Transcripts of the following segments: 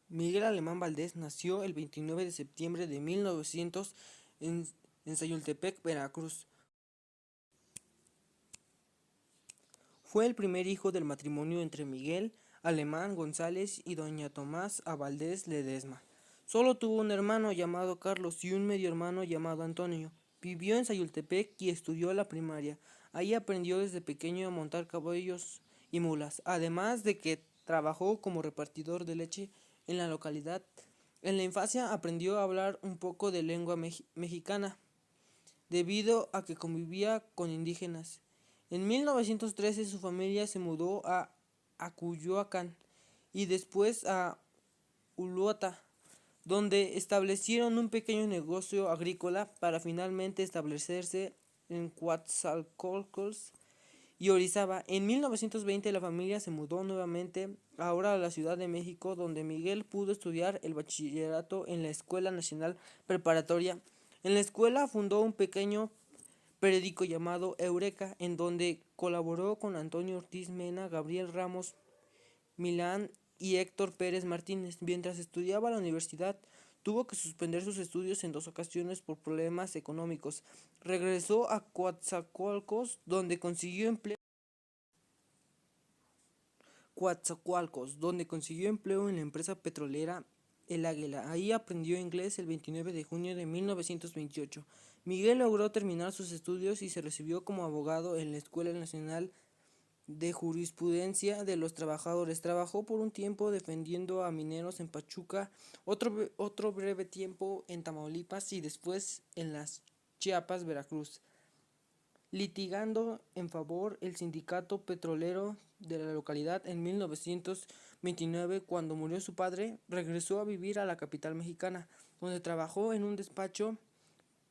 Miguel Alemán Valdés nació el 29 de septiembre de 1900 en Sayultepec, Veracruz. Fue el primer hijo del matrimonio entre Miguel Alemán González y doña Tomás Valdés Ledesma. Solo tuvo un hermano llamado Carlos y un medio hermano llamado Antonio. Vivió en Sayultepec y estudió la primaria. Ahí aprendió desde pequeño a montar caballos y mulas, además de que trabajó como repartidor de leche en la localidad. En la infancia aprendió a hablar un poco de lengua mexicana, debido a que convivía con indígenas. En 1913 su familia se mudó a Acuyoacán y después a Uluota, donde establecieron un pequeño negocio agrícola para finalmente establecerse en Coatzacoalcos y Orizaba. En 1920 la familia se mudó nuevamente, ahora a la Ciudad de México, donde Miguel pudo estudiar el bachillerato en la Escuela Nacional Preparatoria. En la escuela fundó un pequeño periódico llamado Eureka, en donde colaboró con Antonio Ortiz Mena, Gabriel Ramos Milán y Héctor Pérez Martínez. Mientras estudiaba en la universidad, tuvo que suspender sus estudios en 2 ocasiones por problemas económicos. Regresó a Coatzacoalcos, donde consiguió empleo en la empresa petrolera El Águila. Ahí aprendió inglés el 29 de junio de 1928. Miguel logró terminar sus estudios y se recibió como abogado en la Escuela Nacional de Jurisprudencia de los Trabajadores. Trabajó por un tiempo defendiendo a mineros en Pachuca, otro breve tiempo en Tamaulipas y después en las Chiapas, Veracruz, litigando en favor del sindicato petrolero de la localidad. En 1929, cuando murió su padre, regresó a vivir a la capital mexicana, donde trabajó en un despacho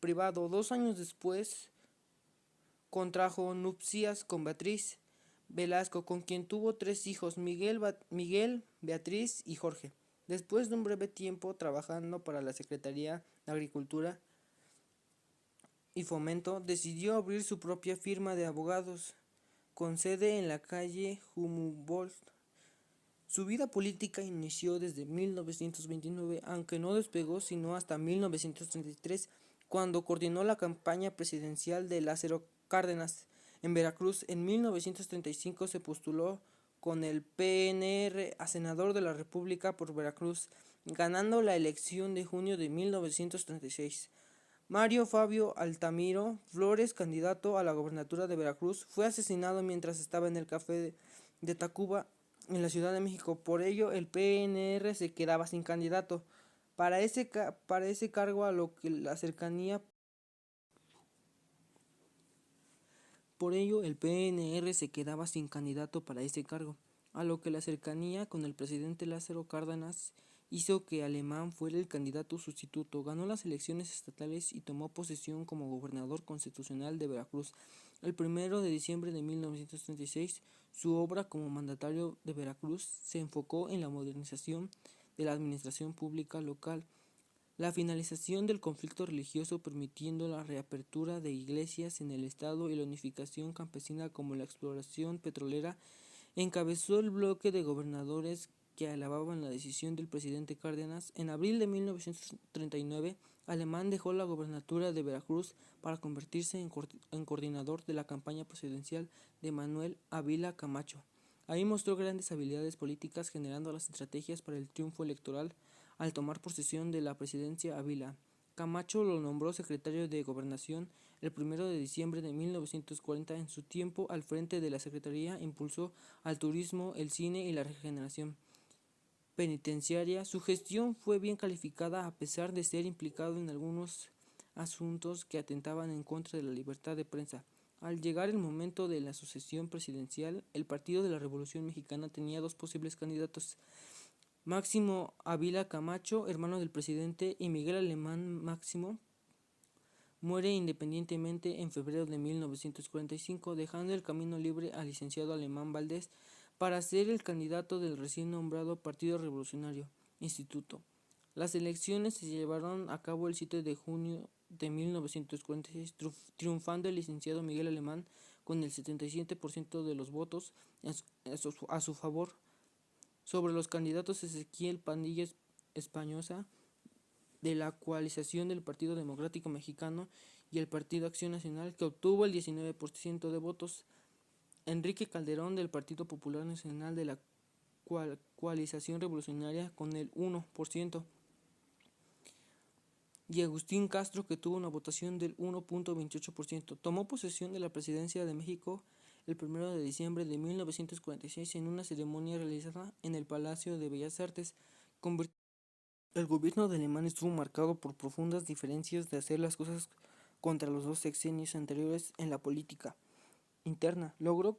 privado. 2 años después contrajo nupcias con Beatriz Velasco, con quien tuvo 3 hijos, Miguel, Beatriz y Jorge. Después de un breve tiempo trabajando para la Secretaría de Agricultura y Fomento, decidió abrir su propia firma de abogados, con sede en la calle Humboldt. Su vida política inició desde 1929, aunque no despegó sino hasta 1933, cuando coordinó la campaña presidencial de Lázaro Cárdenas en Veracruz. En 1935 se postuló con el PNR a senador de la República por Veracruz, ganando la elección de junio de 1936. Mario Fabio Altamiro Flores, candidato a la gobernatura de Veracruz, fue asesinado mientras estaba en el café de Tacuba en la Ciudad de México. Por ello, el PNR se quedaba sin candidato para ese cargo, a lo que la cercanía con el presidente Lázaro Cárdenas hizo que Alemán fuera el candidato sustituto. Ganó las elecciones estatales y tomó posesión como gobernador constitucional de Veracruz. El 1 de diciembre de 1936, su obra como mandatario de Veracruz se enfocó en la modernización de la administración pública local, la finalización del conflicto religioso, permitiendo la reapertura de iglesias en el estado, y la unificación campesina como la exploración petrolera. Encabezó el bloque de gobernadores que alababan la decisión del presidente Cárdenas. En abril de 1939, Alemán dejó la gobernatura de Veracruz para convertirse en coordinador de la campaña presidencial de Manuel Ávila Camacho. Ahí mostró grandes habilidades políticas, generando las estrategias para el triunfo electoral. Al tomar posesión de la presidencia, Ávila Camacho lo nombró secretario de Gobernación. El 1 de diciembre de 1940, en su tiempo al frente de la Secretaría, impulsó al turismo, el cine y la regeneración penitenciaria. Su gestión fue bien calificada, a pesar de ser implicado en algunos asuntos que atentaban en contra de la libertad de prensa. Al llegar el momento de la sucesión presidencial, el Partido de la Revolución Mexicana tenía 2 posibles candidatos: Máximo Ávila Camacho, hermano del presidente, y Miguel Alemán. Máximo muere independientemente en febrero de 1945, dejando el camino libre al licenciado Alemán Valdés para ser el candidato del recién nombrado Partido Revolucionario Instituto. Las elecciones se llevaron a cabo el 7 de junio de 1946, triunfando el licenciado Miguel Alemán con el 77% de los votos a su favor sobre los candidatos Ezequiel Pandillas Española de la coalición del Partido Democrático Mexicano y el Partido Acción Nacional, que obtuvo el 19% de votos. Enrique Calderón del Partido Popular Nacional de la coalición revolucionaria con el 1%. Y Agustín Castro, que tuvo una votación del 1.28%. Tomó posesión de la presidencia de México el 1 de diciembre de 1946 en una ceremonia realizada en el Palacio de Bellas Artes. El gobierno de Alemán estuvo marcado por profundas diferencias de hacer las cosas contra los dos sexenios anteriores en la política interna. Logró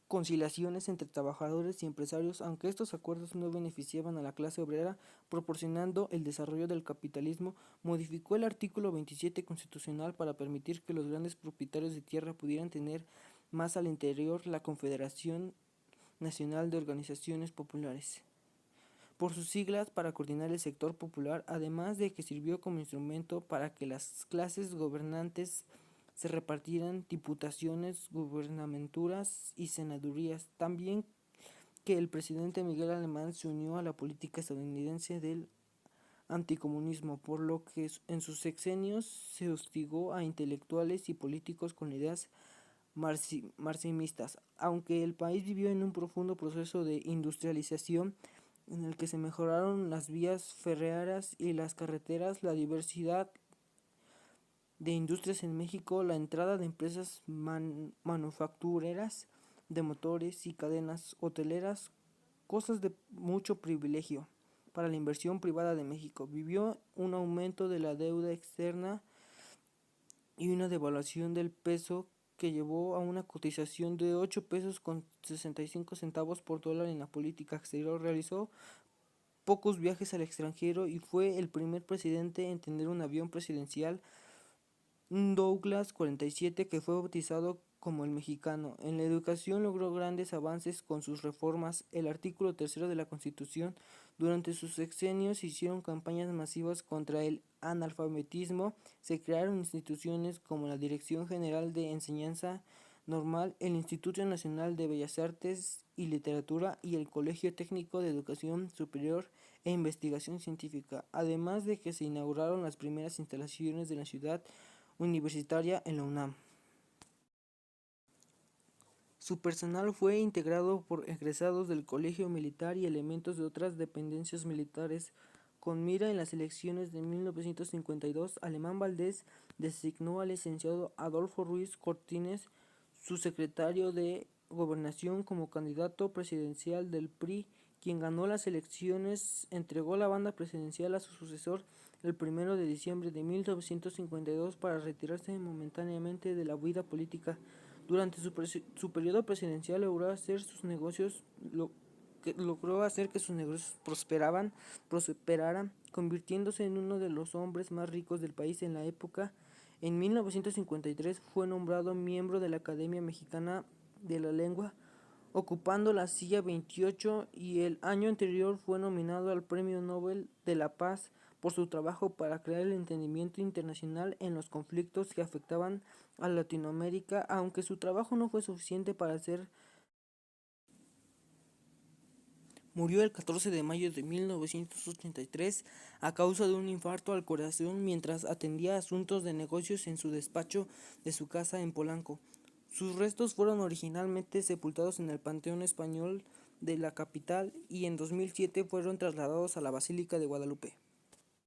conciliaciones entre trabajadores y empresarios, aunque estos acuerdos no beneficiaban a la clase obrera, proporcionando el desarrollo del capitalismo. Modificó el artículo 27 constitucional para permitir que los grandes propietarios de tierra pudieran tener más al interior la Confederación Nacional de Organizaciones Populares, por sus siglas, para coordinar el sector popular, además de que sirvió como instrumento para que las clases gobernantes se repartieran diputaciones, gubernaturas y senadurías. También que el presidente Miguel Alemán se unió a la política estadounidense del anticomunismo, por lo que en sus sexenios se hostigó a intelectuales y políticos con ideas marxistas. Aunque el país vivió en un profundo proceso de industrialización en el que se mejoraron las vías férreas y las carreteras, la diversidad de industrias en México, la entrada de empresas manufactureras, de motores y cadenas hoteleras, cosas de mucho privilegio para la inversión privada de México. Vivió un aumento de la deuda externa y una devaluación del peso que llevó a una cotización de 8 pesos con 65 centavos por dólar en la política exterior. Realizó pocos viajes al extranjero y fue el primer presidente en tener un avión presidencial, un Douglas 47, que fue bautizado como el mexicano. En la educación logró grandes avances con sus reformas. El artículo 3 de la Constitución. Durante sus sexenios se hicieron campañas masivas contra el analfabetismo. Se crearon instituciones como la Dirección General de Enseñanza Normal, el Instituto Nacional de Bellas Artes y Literatura y el Colegio Técnico de Educación Superior e Investigación Científica, además de que se inauguraron las primeras instalaciones de la ciudad universitaria en la UNAM. Su personal fue integrado por egresados del Colegio Militar y elementos de otras dependencias militares. Con mira en las elecciones de 1952, Alemán Valdés designó al licenciado Adolfo Ruiz Cortines, su secretario de Gobernación, como candidato presidencial del PRI, quien ganó las elecciones. Entregó la banda presidencial a su sucesor el 1 de diciembre de 1952 para retirarse momentáneamente de la vida política. Durante su periodo presidencial logró hacer que sus negocios prosperaran, convirtiéndose en uno de los hombres más ricos del país en la época. En 1953 fue nombrado miembro de la Academia Mexicana de la Lengua, ocupando la silla 28, y el año anterior fue nominado al Premio Nobel de la Paz por su trabajo para crear el entendimiento internacional en los conflictos que afectaban a Latinoamérica. Aunque su trabajo no fue suficiente para hacer, murió el 14 de mayo de 1983 a causa de un infarto al corazón mientras atendía asuntos de negocios en su despacho de su casa en Polanco. Sus restos fueron originalmente sepultados en el Panteón Español de la capital y en 2007 fueron trasladados a la Basílica de Guadalupe.